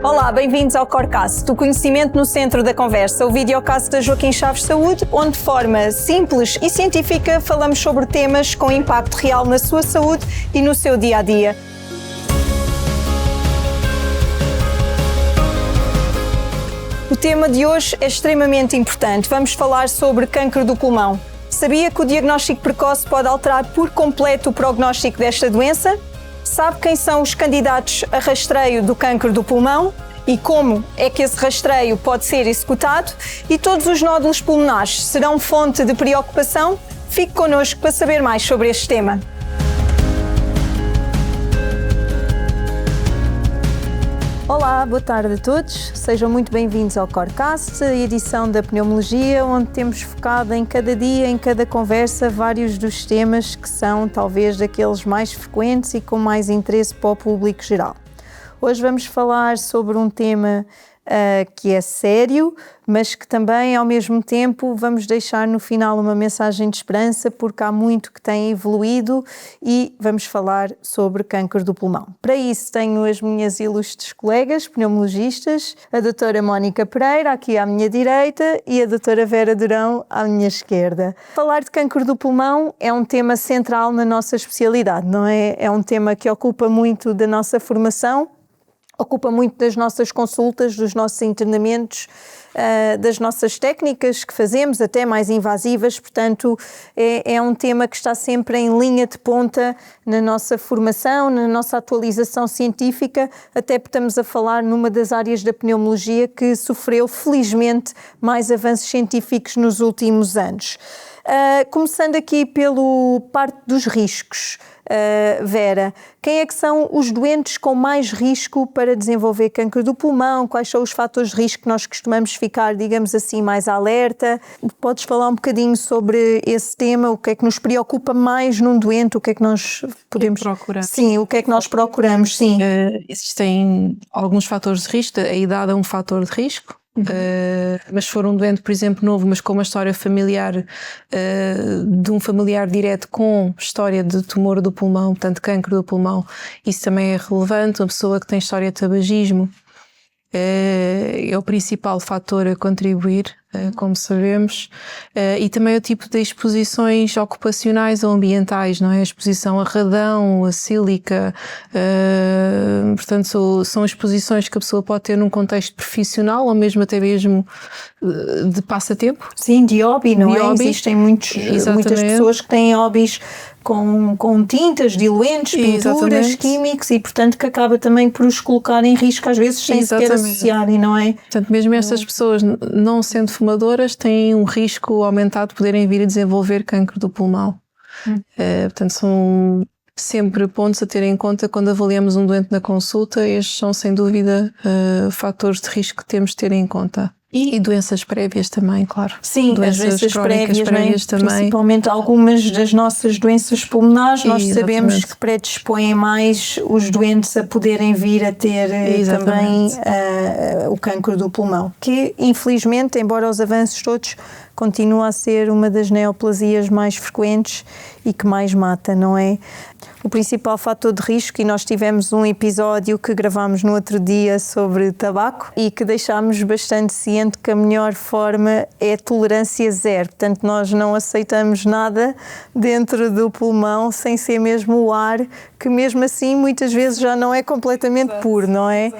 Olá, bem-vindos ao Corecast, o conhecimento no centro da conversa, o videocast da Joaquim Chaves Saúde, onde de forma simples e científica falamos sobre temas com impacto real na sua saúde e no seu dia-a-dia. O tema de hoje é extremamente importante. Vamos falar sobre cancro do pulmão. Sabia que o diagnóstico precoce pode alterar por completo o prognóstico desta doença? Sabe quem são os candidatos a rastreio do cancro do pulmão e como é que esse rastreio pode ser executado? E todos os nódulos pulmonares serão fonte de preocupação? Fique connosco para saber mais sobre este tema. Olá, boa tarde a todos. Sejam muito bem-vindos ao Corecast, a edição da pneumologia, onde temos focado em cada dia, em cada conversa, vários dos temas que são talvez daqueles mais frequentes e com mais interesse para o público geral. Hoje vamos falar sobre um tema que é sério, mas que também, ao mesmo tempo, vamos deixar no final uma mensagem de esperança, porque há muito que tem evoluído e vamos falar sobre cancro do pulmão. Para isso, tenho as minhas ilustres colegas pneumologistas, a doutora Mónica Pereira, aqui à minha direita, e a doutora Vera Durão, à minha esquerda. Falar de cancro do pulmão é um tema central na nossa especialidade, não é? É um tema que ocupa muito da nossa formação, ocupa muito das nossas consultas, dos nossos internamentos, das nossas técnicas que fazemos, até mais invasivas, portanto é um tema que está sempre em linha de ponta na nossa formação, na nossa atualização científica, até porque estamos a falar numa das áreas da pneumologia que sofreu felizmente mais avanços científicos nos últimos anos. Começando aqui pelo parte dos riscos. Vera, quem é que são os doentes com mais risco para desenvolver cancro do pulmão? Quais são os fatores de risco que nós costumamos ficar, digamos assim, mais alerta? Podes falar um bocadinho sobre esse tema? O que é que nos preocupa mais num doente? O que é que nós podemos procurar? Sim, o que é que nós procuramos? Sim. Existem alguns fatores de risco. A idade é um fator de risco. Mas se for um doente, por exemplo, novo, mas com uma história familiar de um familiar direto com história de tumor do pulmão, portanto cancro do pulmão, isso também é relevante. Uma pessoa que tem história de tabagismo é o principal fator a contribuir, como sabemos, e também o tipo de exposições ocupacionais ou ambientais, não é? A exposição a radão, a sílica, portanto são exposições que a pessoa pode ter num contexto profissional ou mesmo até mesmo de passatempo. Sim, de hobby, não é? Existem muitas pessoas que têm hobbies com tintas, diluentes, pinturas, químicos e, portanto, que acaba também por os colocar em risco, às vezes, sem sequer associarem, não é? Portanto, mesmo estas pessoas, não sendo fumadoras, têm um risco aumentado de poderem vir a desenvolver cancro do pulmão. Portanto, são sempre pontos a ter em conta quando avaliamos um doente na consulta. Estes são, sem dúvida, fatores de risco que temos de ter em conta. E doenças prévias também, claro. Sim, doenças prévias também. Principalmente algumas das nossas doenças pulmonares, nós sabemos que predispõem mais os doentes a poderem vir a ter também o cancro do pulmão, que infelizmente, embora os avanços todos, continua a ser uma das neoplasias mais frequentes e que mais mata, não é? O principal fator de risco, e nós tivemos um episódio que gravámos no outro dia sobre tabaco e que deixámos bastante ciente que a melhor forma é tolerância zero, portanto nós não aceitamos nada dentro do pulmão sem ser mesmo o ar, que mesmo assim muitas vezes já não é completamente puro, não é?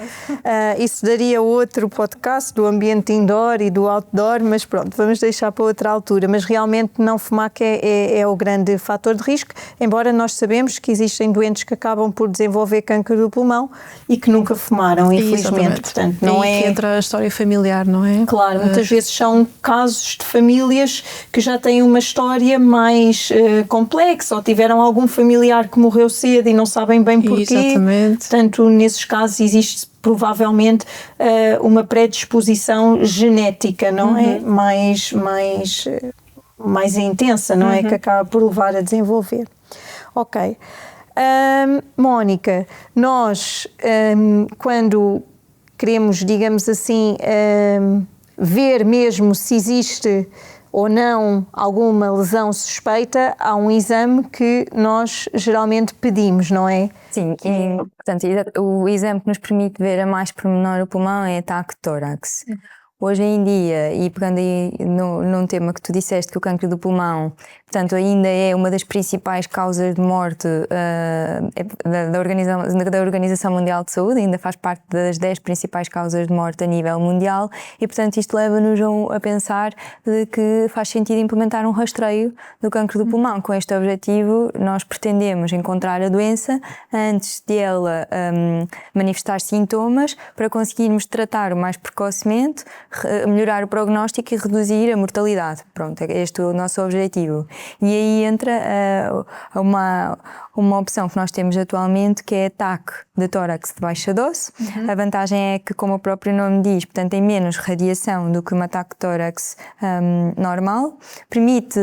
Isso daria outro podcast do ambiente indoor e do outdoor, mas pronto, vamos deixar para outra altura, mas realmente não fumar que é o grande fator de risco, embora nós sabemos que existem doentes que acabam por desenvolver cancro do pulmão e que nunca fumaram, infelizmente. Portanto, não é... que entra a história familiar, não é? Claro, muitas vezes são casos de famílias que já têm uma história mais complexa ou tiveram algum familiar que morreu cedo e não sabem bem porquê. Exatamente. Portanto, nesses casos existe provavelmente uma predisposição genética, não é? Mais intensa, não é? Que acaba por levar a desenvolver. Ok. Mónica, nós quando queremos, digamos assim, ver mesmo se existe ou não alguma lesão suspeita, há um exame que nós geralmente pedimos, não é? Sim, e, portanto, o exame que nos permite ver a mais pormenor o pulmão é ataque de tórax. Hoje em dia, e pegando aí num tema que tu disseste, que o cancro do pulmão, portanto, ainda é uma das principais causas de morte da Organização Mundial de Saúde, ainda faz parte das 10 principais causas de morte a nível mundial, e portanto isto leva-nos a pensar de que faz sentido implementar um rastreio do cancro do pulmão. Com este objetivo, nós pretendemos encontrar a doença antes de ela manifestar sintomas, para conseguirmos tratar o mais precocemente, melhorar o prognóstico e reduzir a mortalidade. Pronto, este é o nosso objetivo. E aí entra uma opção que nós temos atualmente, que é ataque de tórax de baixa dose. A vantagem é que, como o próprio nome diz, portanto, tem menos radiação do que um ataque de tórax normal. Permite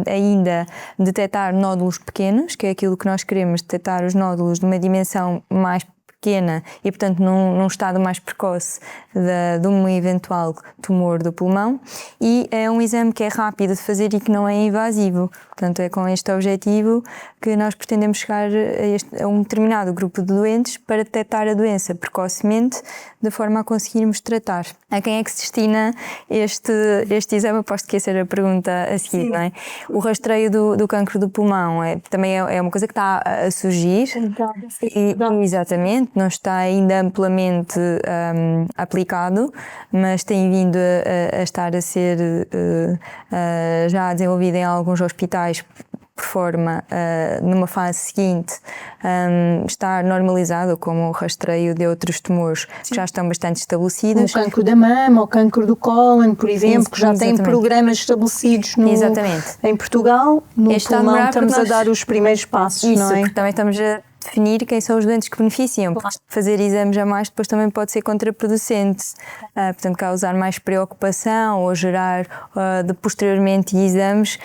ainda detectar nódulos pequenos, que é aquilo que nós queremos, detectar os nódulos de uma dimensão mais pequena e, portanto, num estado mais precoce de um eventual tumor do pulmão, e é um exame que é rápido de fazer e que não é invasivo. Portanto, é com este objetivo que nós pretendemos chegar a um determinado grupo de doentes para detectar a doença precocemente, de forma a conseguirmos tratar. A quem é que se destina este exame? Aposto que essa era a pergunta a seguir, não é? O rastreio do cancro do pulmão também é uma coisa que está a surgir. Exatamente, não está ainda amplamente aplicado, mas tem vindo a estar a ser já desenvolvido em alguns hospitais, por forma, numa fase seguinte, estar normalizado, como o rastreio de outros tumores que já estão bastante estabelecidos. O cancro da mama, o cancro do cólon, por exemplo, que já têm programas estabelecidos em Portugal. No pulmão estamos a dar os primeiros passos, não é? Porque também estamos a definir quem são os doentes que beneficiam, porque fazer exames a mais depois também pode ser contraproducente, portanto causar mais preocupação ou gerar posteriormente exames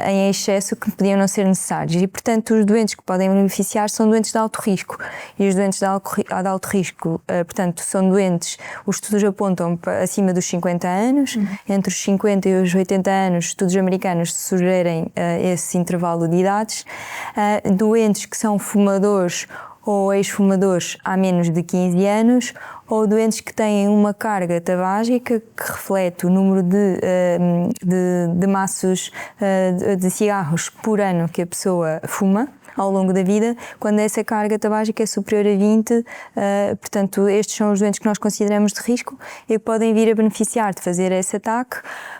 em excesso que podiam não ser necessários, e portanto os doentes que podem beneficiar são doentes de alto risco, e os doentes de alto risco, portanto são doentes, os estudos apontam para acima dos 50 anos, entre os 50 e os 80 anos, estudos americanos sugerem esse intervalo de idades, doentes que são fumadores ou ex-fumadores há menos de 15 anos, ou doentes que têm uma carga tabágica que reflete o número de maços de cigarros por ano que a pessoa fuma ao longo da vida. Quando essa carga tabágica é superior a 20, portanto, estes são os doentes que nós consideramos de risco e que podem vir a beneficiar de fazer esse ataque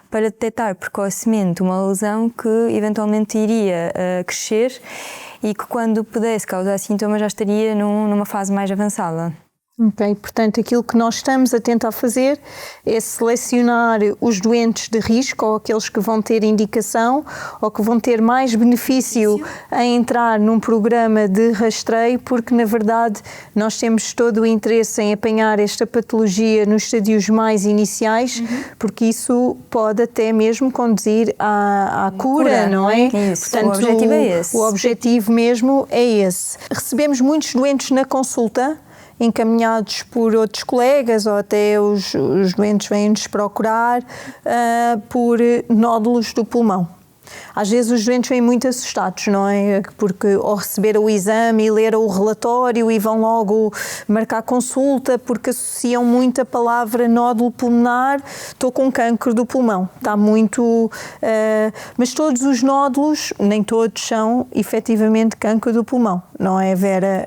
para detectar precocemente uma lesão que eventualmente iria crescer e que, quando pudesse causar sintomas, já estaria numa fase mais avançada. Ok, portanto, aquilo que nós estamos a tentar fazer é selecionar os doentes de risco, ou aqueles que vão ter indicação ou que vão ter mais benefício a entrar num programa de rastreio, porque na verdade nós temos todo o interesse em apanhar esta patologia nos estádios mais iniciais, porque isso pode até mesmo conduzir à cura, não é? Isso. Portanto, o objetivo é esse. O objetivo mesmo é esse. Recebemos muitos doentes na consulta, encaminhados por outros colegas, ou até os doentes vêm-nos procurar por nódulos do pulmão. Às vezes os doentes vêm muito assustados, não é? Porque ou receberam o exame e leram o relatório e vão logo marcar consulta, porque associam muito a palavra nódulo pulmonar, estou com cancro do pulmão. Está muito... mas todos os nódulos, nem todos são efetivamente cancro do pulmão, não é, Vera?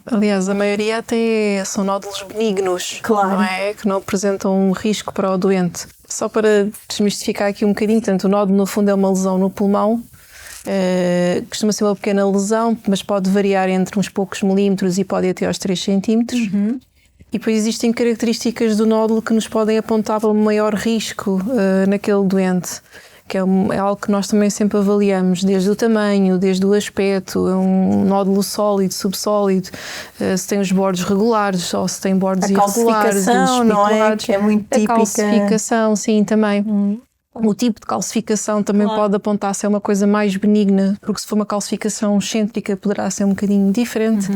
Aliás, a maioria até são nódulos benignos, claro, não é? Que não apresentam um risco para o doente. Só para desmistificar aqui um bocadinho, portanto, o nódulo no fundo é uma lesão no pulmão, costuma ser uma pequena lesão, mas pode variar entre uns poucos milímetros e pode ir até aos 3 centímetros. E depois existem características do nódulo que nos podem apontar para um maior risco naquele doente, que é algo que nós também sempre avaliamos, desde o tamanho, desde o aspecto, é um nódulo sólido, subsólido, se tem os bordos regulares ou se tem bordos irregulares, não é? Que é muito típica. A calcificação, sim, também. O tipo de calcificação também pode apontar se é uma coisa mais benigna, porque se for uma calcificação excêntrica poderá ser um bocadinho diferente.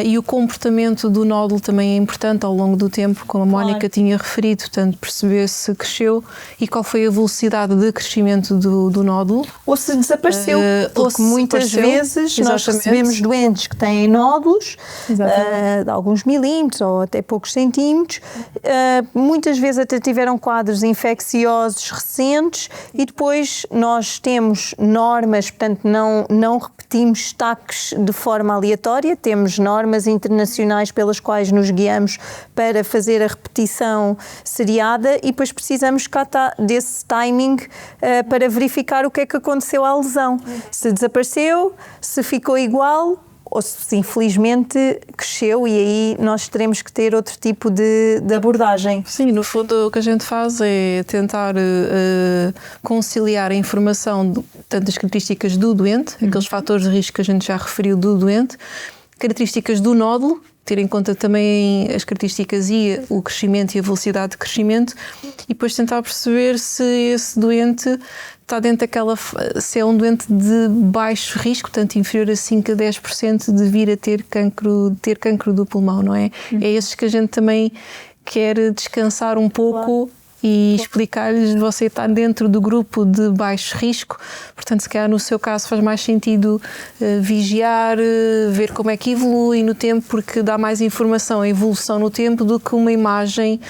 E o comportamento do nódulo também é importante ao longo do tempo, como a Mónica tinha referido, portanto, perceber se cresceu e qual foi a velocidade de crescimento do nódulo. Ou se desapareceu, porque muitas vezes nós recebemos doentes que têm nódulos de alguns milímetros ou até poucos centímetros, muitas vezes até tiveram quadros infecciosos recentes e depois nós temos normas, portanto não repetimos destaques de forma aleatória, temos normas internacionais pelas quais nos guiamos para fazer a repetição seriada e depois precisamos desse timing para verificar o que é que aconteceu à lesão. Se desapareceu, se ficou igual ou se infelizmente cresceu, e aí nós teremos que ter outro tipo de abordagem. Sim, no fundo o que a gente faz é tentar conciliar a informação, tanto das características do doente, aqueles fatores de risco que a gente já referiu do doente, características do nódulo, ter em conta também as características e o crescimento e a velocidade de crescimento, e depois tentar perceber se esse doente está dentro daquela, se é um doente de baixo risco, portanto inferior a 5 a 10% de vir a ter cancro do pulmão, não é? É esses que a gente também quer descansar um pouco e explicar-lhes, você está dentro do grupo de baixo risco, portanto se calhar no seu caso faz mais sentido vigiar, ver como é que evolui no tempo, porque dá mais informação, a evolução no tempo, do que uma imagem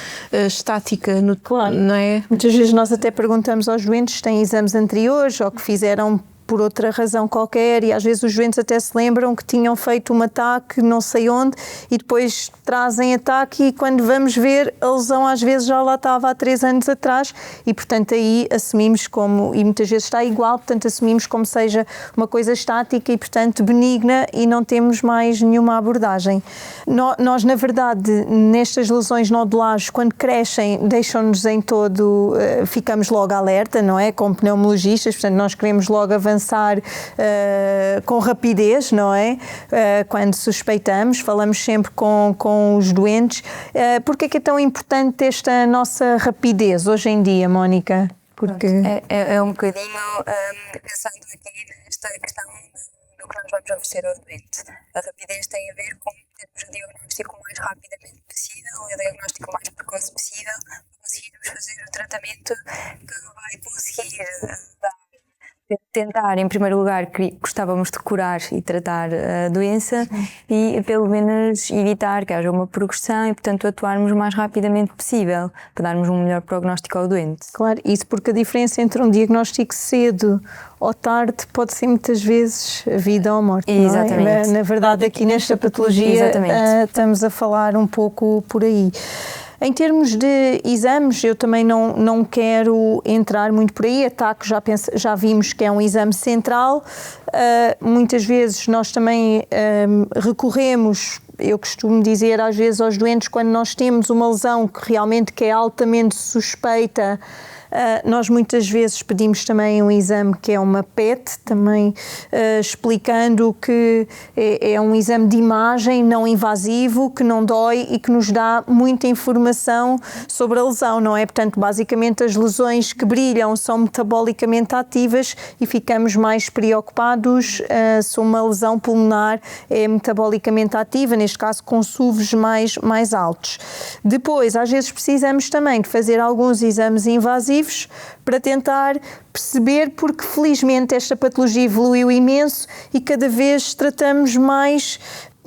estática, não é? Muitas vezes nós até perguntamos aos doentes se têm exames anteriores ou que fizeram por outra razão qualquer, e às vezes os doentes até se lembram que tinham feito um ataque não sei onde e depois trazem ataque, e quando vamos ver a lesão às vezes já lá estava há 3 anos atrás, e portanto aí assumimos como, e muitas vezes está igual, portanto assumimos como seja uma coisa estática e portanto benigna e não temos mais nenhuma abordagem. Nós na verdade nestas lesões nodulares, quando crescem, deixam-nos em todo, ficamos logo alerta, não é? Como pneumologistas, portanto nós queremos logo avançar com rapidez, não é? Quando suspeitamos, falamos sempre com os doentes. Porque é que é tão importante esta nossa rapidez hoje em dia, Mónica? Porque é um bocadinho pensando aqui nesta questão do que nós vamos oferecer ao doente. A rapidez tem a ver com termos o diagnóstico o mais rapidamente possível, o diagnóstico o mais precoce possível, para conseguirmos fazer o tratamento que vai conseguir dar. Tentar, em primeiro lugar, que gostávamos de curar e tratar a doença e, pelo menos, evitar que haja uma progressão e, portanto, atuarmos o mais rapidamente possível para darmos um melhor prognóstico ao doente. Claro, isso porque a diferença entre um diagnóstico cedo ou tarde pode ser muitas vezes a vida ou a morte. Exatamente. Não é? Na verdade, aqui nesta patologia estamos a falar um pouco por aí. Em termos de exames, eu também não quero entrar muito por aí. Ataque já vimos que é um exame central. Muitas vezes nós também recorremos, eu costumo dizer às vezes aos doentes, quando nós temos uma lesão que é altamente suspeita, nós muitas vezes pedimos também um exame que é uma PET, também explicando que é um exame de imagem não invasivo, que não dói e que nos dá muita informação sobre a lesão, não é? Portanto, basicamente as lesões que brilham são metabolicamente ativas e ficamos mais preocupados se uma lesão pulmonar é metabolicamente ativa, neste caso com SUVs mais altos. Depois, às vezes precisamos também de fazer alguns exames invasivos para tentar perceber, porque felizmente esta patologia evoluiu imenso e cada vez tratamos mais,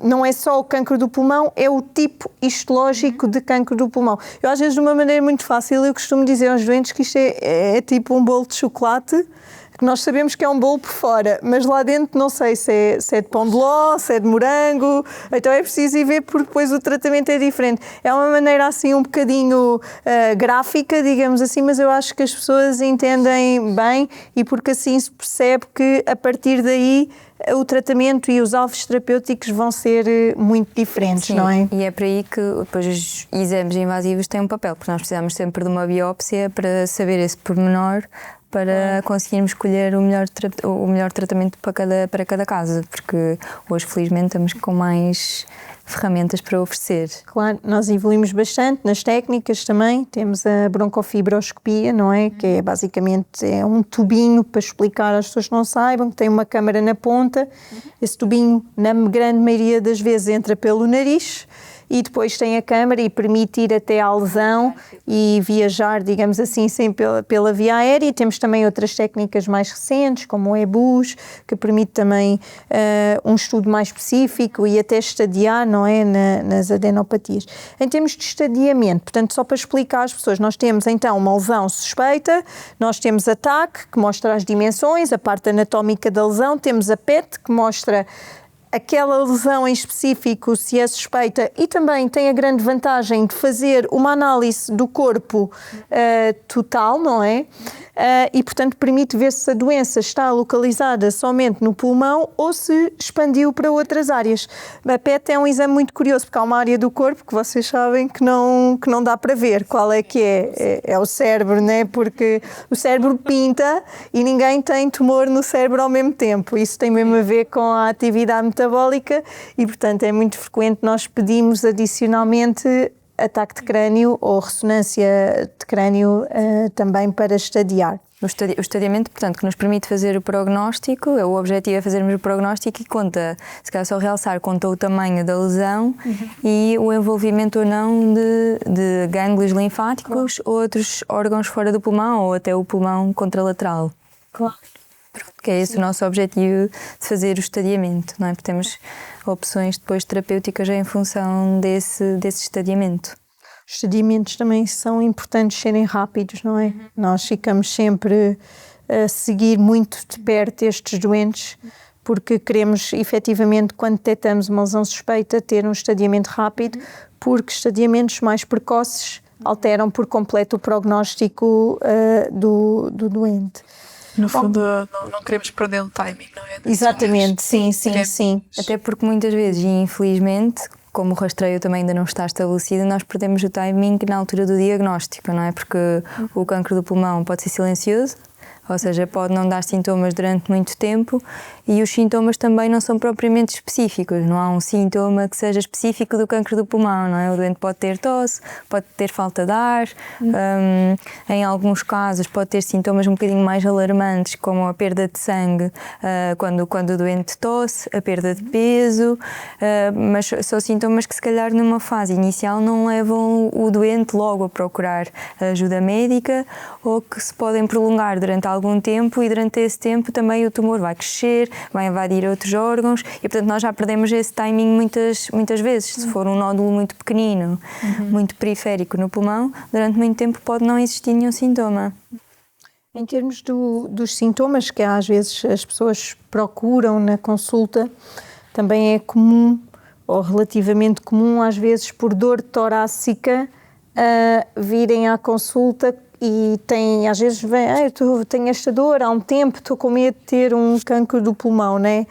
não é só o cancro do pulmão, é o tipo histológico de cancro do pulmão. Eu às vezes de uma maneira muito fácil, eu costumo dizer aos doentes que isto é tipo um bolo de chocolate, que nós sabemos que é um bolo por fora, mas lá dentro não sei se é de pão de ló, se é de morango, então é preciso ir ver porque depois o tratamento é diferente. É uma maneira assim um bocadinho gráfica, digamos assim, mas eu acho que as pessoas entendem bem e porque assim se percebe que a partir daí o tratamento e os alvos terapêuticos vão ser muito diferentes. Sim, não é? E é para aí que depois os exames invasivos têm um papel, porque nós precisamos sempre de uma biópsia para saber esse pormenor, para conseguirmos escolher o melhor tratamento para cada caso, porque hoje felizmente estamos com mais ferramentas para oferecer. Claro, nós evoluímos bastante nas técnicas também, temos a broncofibroscopia, não é? Que é basicamente um tubinho, para explicar às pessoas que não saibam, que tem uma câmara na ponta, esse tubinho na grande maioria das vezes entra pelo nariz, e depois tem a câmara e permite ir até à lesão e viajar, digamos assim, sempre pela via aérea. E temos também outras técnicas mais recentes, como o EBUS, que permite também um estudo mais específico e até estadiar, não é, nas adenopatias. Em termos de estadiamento, portanto, só para explicar às pessoas, nós temos então uma lesão suspeita, nós temos a TAC, que mostra as dimensões, a parte anatómica da lesão, temos a PET, que mostra aquela lesão em específico, se é suspeita, e também tem a grande vantagem de fazer uma análise do corpo total, não é? E, portanto, permite ver se a doença está localizada somente no pulmão ou se expandiu para outras áreas. A PET é um exame muito curioso, porque há uma área do corpo que vocês sabem que não dá para ver qual é que é. É o cérebro, né? Porque o cérebro pinta e ninguém tem tumor no cérebro ao mesmo tempo. Isso tem mesmo a ver com a atividade metabólica e, portanto, é muito frequente nós pedimos adicionalmente ataque de crânio ou ressonância de crânio também para estadiar. O estadiamento, portanto, que nos permite fazer o prognóstico, o objetivo é fazermos o prognóstico e conta, se calhar só realçar, conta o tamanho da lesão e o envolvimento ou não de gânglios linfáticos ou outros órgãos fora do pulmão ou até o pulmão contralateral. Claro. Que é esse o nosso objetivo de fazer o estadiamento, não é? Porque temos opções depois terapêuticas em função desse estadiamento. Os estadiamentos também são importantes serem rápidos, não é? Nós ficamos sempre a seguir muito de perto estes doentes, porque queremos efetivamente, quando detectamos uma lesão suspeita, ter um estadiamento rápido, porque estadiamentos mais precoces alteram por completo o prognóstico do doente. No fundo, não queremos perder o timing, não é? Exatamente, sim. Até porque muitas vezes, e infelizmente, como o rastreio também ainda não está estabelecido, nós perdemos o timing na altura do diagnóstico, não é? Porque o cancro do pulmão pode ser silencioso, ou seja, pode não dar sintomas durante muito tempo e os sintomas também não são propriamente específicos, não há um sintoma que seja específico do cancro do pulmão, não é? O doente pode ter tosse, pode ter falta de ar, em alguns casos pode ter sintomas um bocadinho mais alarmantes, como a perda de sangue quando o doente tosse, a perda de peso, mas são sintomas que se calhar numa fase inicial não levam o doente logo a procurar ajuda médica ou que se podem prolongar durante algum tempo e durante esse tempo também o tumor vai crescer, vai invadir outros órgãos e portanto nós já perdemos esse timing muitas vezes. Se for um nódulo muito pequenino, muito periférico no pulmão, durante muito tempo pode não existir nenhum sintoma. Em termos dos sintomas que às vezes as pessoas procuram na consulta, também é comum ou relativamente comum às vezes por dor torácica virem à consulta e às vezes vem, eu tenho esta dor há um tempo, estou com medo de ter um cancro do pulmão, não é?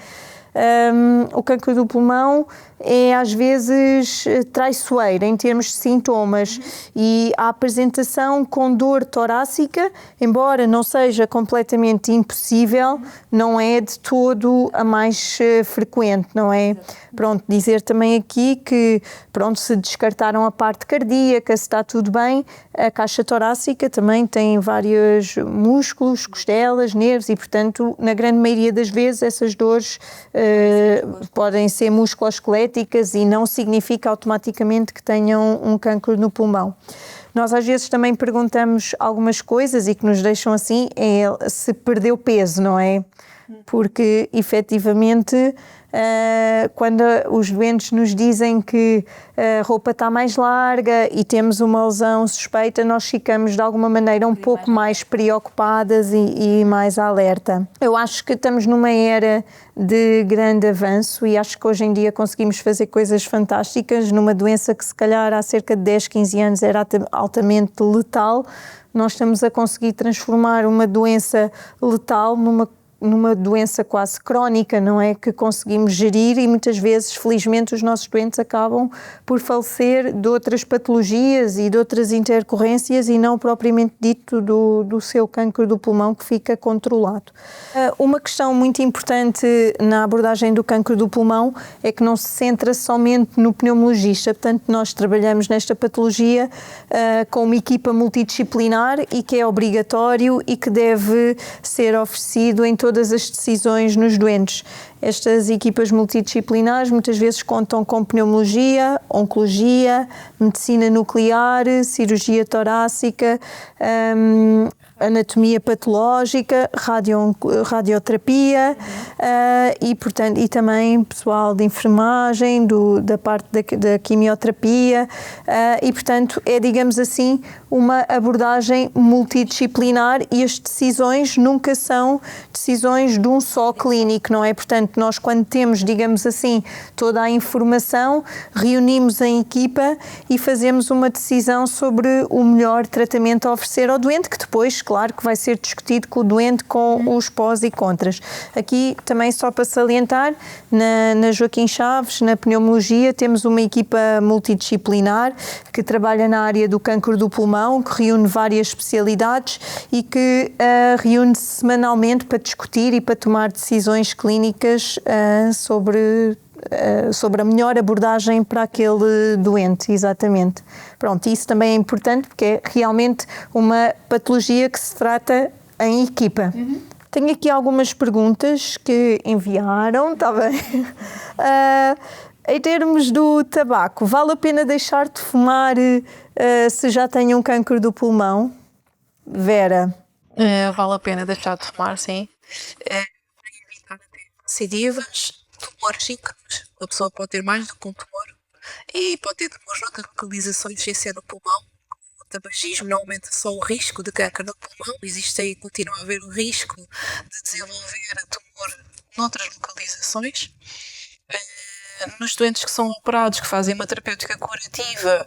O cancro do pulmão é às vezes traiçoeiro em termos de sintomas e a apresentação com dor torácica, embora não seja completamente impossível, não é de todo a mais frequente, não é? Pronto, dizer também aqui que, pronto, se descartaram a parte cardíaca, se está tudo bem, a caixa torácica também tem vários músculos, costelas, nervos e, portanto, na grande maioria das vezes essas dores podem ser musculoesqueléticas e não significa automaticamente que tenham um cancro no pulmão. Nós às vezes também perguntamos algumas coisas e que nos deixam assim, é se perdeu peso, não é? Porque efetivamente quando os doentes nos dizem que a roupa está mais larga e temos uma lesão suspeita, nós ficamos de alguma maneira um pouco mais preocupadas e mais alerta. Eu acho que estamos numa era de grande avanço e acho que hoje em dia conseguimos fazer coisas fantásticas numa doença que se calhar há cerca de 10, 15 anos era altamente letal. Nós estamos a conseguir transformar uma doença letal numa doença quase crónica, não é? Que conseguimos gerir e muitas vezes, felizmente, os nossos doentes acabam por falecer de outras patologias e de outras intercorrências e não propriamente dito do seu cancro do pulmão que fica controlado. Uma questão muito importante na abordagem do cancro do pulmão é que não se centra somente no pneumologista, portanto nós trabalhamos nesta patologia com uma equipa multidisciplinar e que é obrigatório e que deve ser oferecido em todas as decisões nos doentes. Estas equipas multidisciplinares muitas vezes contam com pneumologia, oncologia, medicina nuclear, cirurgia torácica, anatomia patológica, radioterapia e também pessoal de enfermagem, da parte da quimioterapia e, portanto, é, digamos assim, uma abordagem multidisciplinar e as decisões nunca são decisões de um só clínico, não é? Portanto, nós quando temos, digamos assim, toda a informação, reunimos em equipa e fazemos uma decisão sobre o melhor tratamento a oferecer ao doente, que depois, claro, que vai ser discutido com o doente com os pós e contras. Aqui também só para salientar, na Joaquim Chaves, na pneumologia, temos uma equipa multidisciplinar que trabalha na área do cancro do pulmão, que reúne várias especialidades e que reúne-se semanalmente para discutir e para tomar decisões clínicas sobre a melhor abordagem para aquele doente, exatamente. Pronto, isso também é importante porque é realmente uma patologia que se trata em equipa. Tenho aqui algumas perguntas que enviaram, está bem? Em termos do tabaco, vale a pena deixar de fumar se já tem um cancro do pulmão? Vera? Vale a pena deixar de fumar, sim. Para evitar recidivas, tumores íncomes. A pessoa pode ter mais do que um tumor e pode ter tumores noutras localizações sem ser no pulmão. O tabagismo não aumenta só o risco de câncer no pulmão, existe aí, continua a haver o risco de desenvolver tumor noutras localizações. Nos doentes que são operados, que fazem uma terapêutica curativa,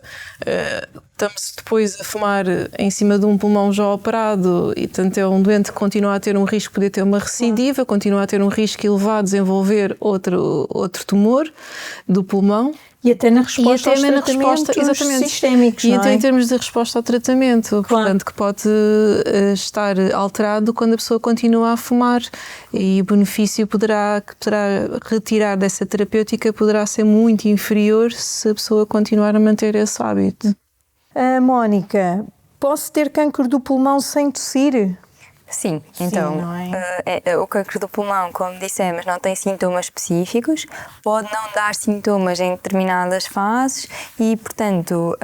estamos depois a fumar em cima de um pulmão já operado e, portanto, é um doente que continua a ter um risco de poder ter uma recidiva, continua a ter um risco elevado de desenvolver outro tumor do pulmão. E até na resposta aos tratamentos sistémicos, e não até é? em termos de resposta ao tratamento, Claro. portanto, que pode estar alterado quando a pessoa continua a fumar e o benefício que poderá retirar dessa terapêutica poderá ser muito inferior se a pessoa continuar a manter esse hábito. Mónica, posso ter cancro do pulmão sem tossir? Sim, então, não é? O cancro do pulmão, como dissemos, não tem sintomas específicos, pode não dar sintomas em determinadas fases e, portanto,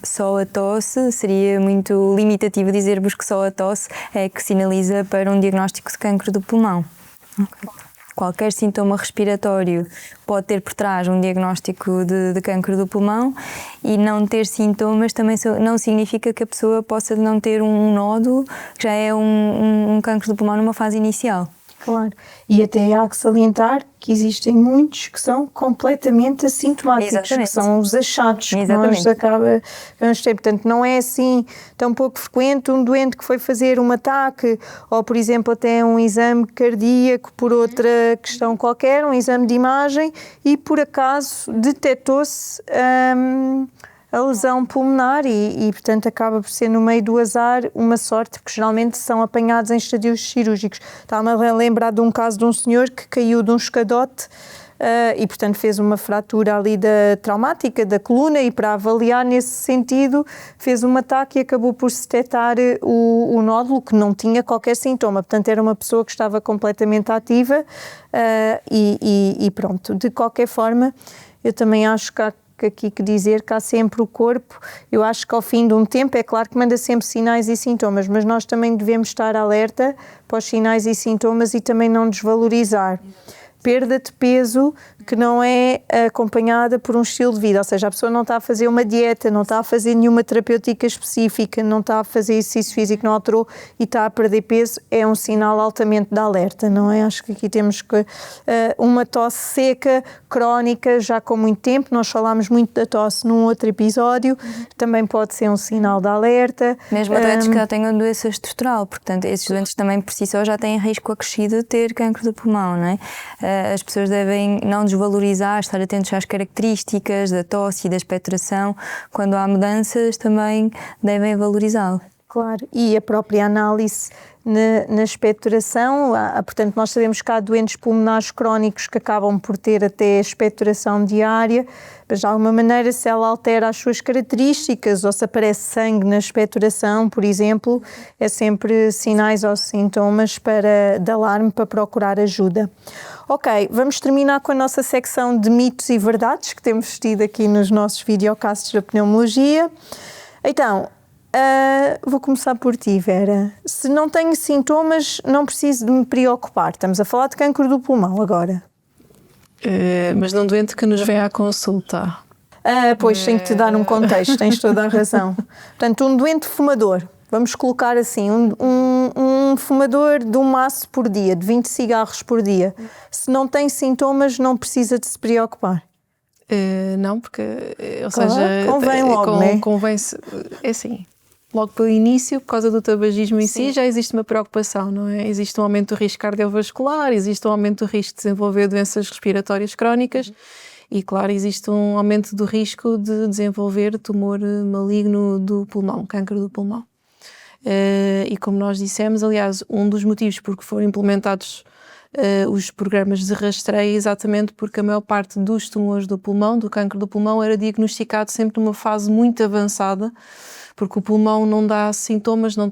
só a tosse, seria muito limitativo dizer-vos que só a tosse é que sinaliza para um diagnóstico de cancro do pulmão. Okay. Qualquer sintoma respiratório pode ter por trás um diagnóstico de cancro do pulmão e não ter sintomas também não significa que a pessoa possa não ter um nódulo, que já é um cancro do pulmão numa fase inicial. Claro. E até há que salientar que existem muitos que são completamente assintomáticos, Exatamente. que são os achados que Exatamente. nós acabamos ter. Portanto, não é assim tão pouco frequente um doente que foi fazer um ataque ou, por exemplo, até um exame cardíaco por outra questão qualquer, um exame de imagem e, por acaso, detectou-se a lesão pulmonar e, portanto, acaba por ser no meio do azar uma sorte, porque geralmente são apanhados em estadios cirúrgicos. Estava-me a lembrar de um caso de um senhor que caiu de um escadote e, portanto, fez uma fratura ali traumática da coluna e, para avaliar nesse sentido, fez um ataque e acabou por se detectar o nódulo, que não tinha qualquer sintoma. Portanto, era uma pessoa que estava completamente ativa e pronto. De qualquer forma, eu também acho que há aqui que dizer que há sempre o corpo, eu acho que ao fim de um tempo, é claro que manda sempre sinais e sintomas, mas nós também devemos estar alerta para os sinais e sintomas e também não desvalorizar. Perda de peso que não é acompanhada por um estilo de vida, ou seja, a pessoa não está a fazer uma dieta, não está a fazer nenhuma terapêutica específica, não está a fazer exercício físico, não alterou e está a perder peso, é um sinal altamente de alerta, não é? Acho que aqui temos uma tosse seca, crónica, já com muito tempo, nós falámos muito da tosse num outro episódio, também pode ser um sinal de alerta. Mesmo doentes que já tenham doença estrutural, portanto, esses doentes também por si só já têm risco acrescido de ter cancro do pulmão, não é? As pessoas devem não desvalorizar, estar atentos às características da tosse e da expectoração. Quando há mudanças, também devem valorizá-lo. Claro, e a própria análise na expectoração, portanto, nós sabemos que há doentes pulmonares crónicos que acabam por ter até expectoração diária, mas de alguma maneira, se ela altera as suas características ou se aparece sangue na expectoração, por exemplo, é sempre sinais ou sintomas de alarme para procurar ajuda. Ok, vamos terminar com a nossa secção de mitos e verdades que temos tido aqui nos nossos videocasts da pneumologia. Então, vou começar por ti, Vera. Se não tenho sintomas, não preciso de me preocupar. Estamos a falar de cancro do pulmão agora. Mas não doente que nos vem à consulta. Pois, tenho que te dar um contexto, tens toda a razão. Portanto, um doente fumador, vamos colocar assim, um fumador de um maço por dia, de 20 cigarros por dia. Se não tem sintomas, não precisa de se preocupar. Não, porque, ou claro, seja, convém logo, não é? Convém-se, é assim, logo pelo início, por causa do tabagismo em si, já existe uma preocupação, não é? Existe um aumento do risco cardiovascular, existe um aumento do risco de desenvolver doenças respiratórias crónicas e, claro, existe um aumento do risco de desenvolver tumor maligno do pulmão, cancro do pulmão. E como nós dissemos, aliás, um dos motivos por que foram implementados os programas de rastreio, exatamente porque a maior parte dos tumores do pulmão, do cancro do pulmão, era diagnosticado sempre numa fase muito avançada, porque o pulmão não dá sintomas, não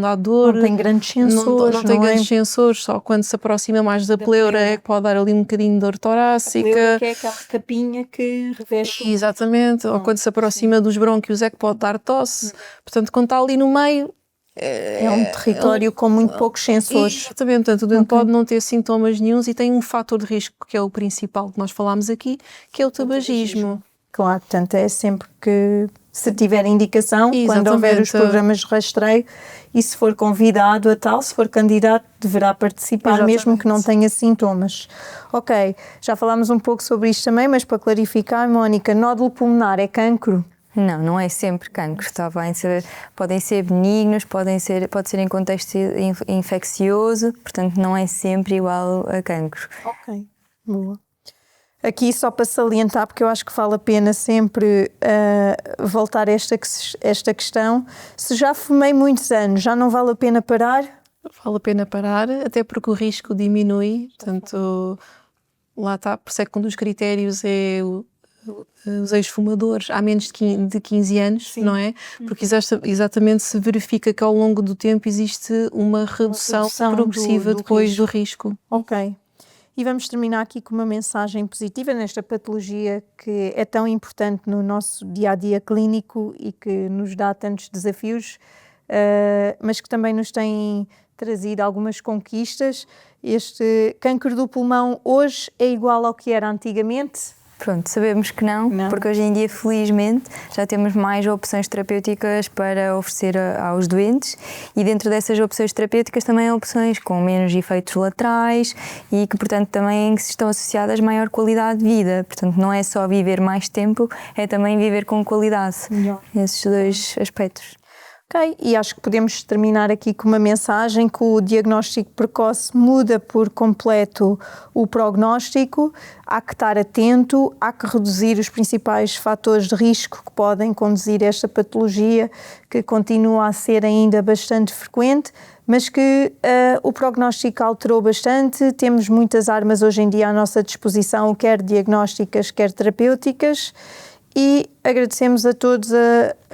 dá dor, não tem grandes sensores, não tem grandes sensores, só quando se aproxima mais da pleura é que pode dar ali um bocadinho de dor torácica. A pleura, que é aquela capinha que reveste. Exatamente, ou quando se aproxima dos brônquios é que pode dar tosse. Portanto, quando está ali no meio, é um território com muito poucos sensores. Exatamente, portanto, o doente pode não ter sintomas nenhuns e tem um fator de risco, que é o principal que nós falámos aqui, que é o tabagismo. Claro, portanto, é sempre que, se tiver indicação, quando houver os programas de rastreio e se for convidado a tal, se for candidato, deverá participar, mesmo que não tenha sintomas. Ok, já falámos um pouco sobre isto também, mas para clarificar, Mónica, nódulo pulmonar é cancro? Não, não é sempre cancro, está bem? Podem ser benignos, pode ser em contexto infeccioso, portanto não é sempre igual a cancro. Ok, boa. Aqui só para salientar, porque eu acho que vale a pena sempre voltar a esta questão, se já fumei muitos anos, já não vale a pena parar? Vale a pena parar, até porque o risco diminui, portanto, lá está, por isso é que um dos critérios é os ex-fumadores há menos de 15 anos, não é? Porque exatamente se verifica que ao longo do tempo existe uma redução progressiva depois do risco. Ok. E vamos terminar aqui com uma mensagem positiva nesta patologia que é tão importante no nosso dia-a-dia clínico e que nos dá tantos desafios, mas que também nos tem trazido algumas conquistas. Este cancro do pulmão hoje é igual ao que era antigamente? Pronto, sabemos que não, porque hoje em dia, felizmente, já temos mais opções terapêuticas para oferecer aos doentes e dentro dessas opções terapêuticas também há opções com menos efeitos laterais e que, portanto, também estão associadas a maior qualidade de vida. Portanto, não é só viver mais tempo, é também viver com qualidade. Esses dois aspectos. Ok, e acho que podemos terminar aqui com uma mensagem que o diagnóstico precoce muda por completo o prognóstico, há que estar atento, há que reduzir os principais fatores de risco que podem conduzir a esta patologia, que continua a ser ainda bastante frequente, mas que o prognóstico alterou bastante, temos muitas armas hoje em dia à nossa disposição, quer diagnósticas, quer terapêuticas, e agradecemos a todos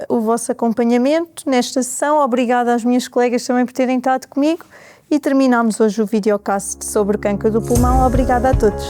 o vosso acompanhamento nesta sessão. Obrigada às minhas colegas também por terem estado comigo e terminamos hoje o videocast sobre o cancro do pulmão. Obrigada a todos.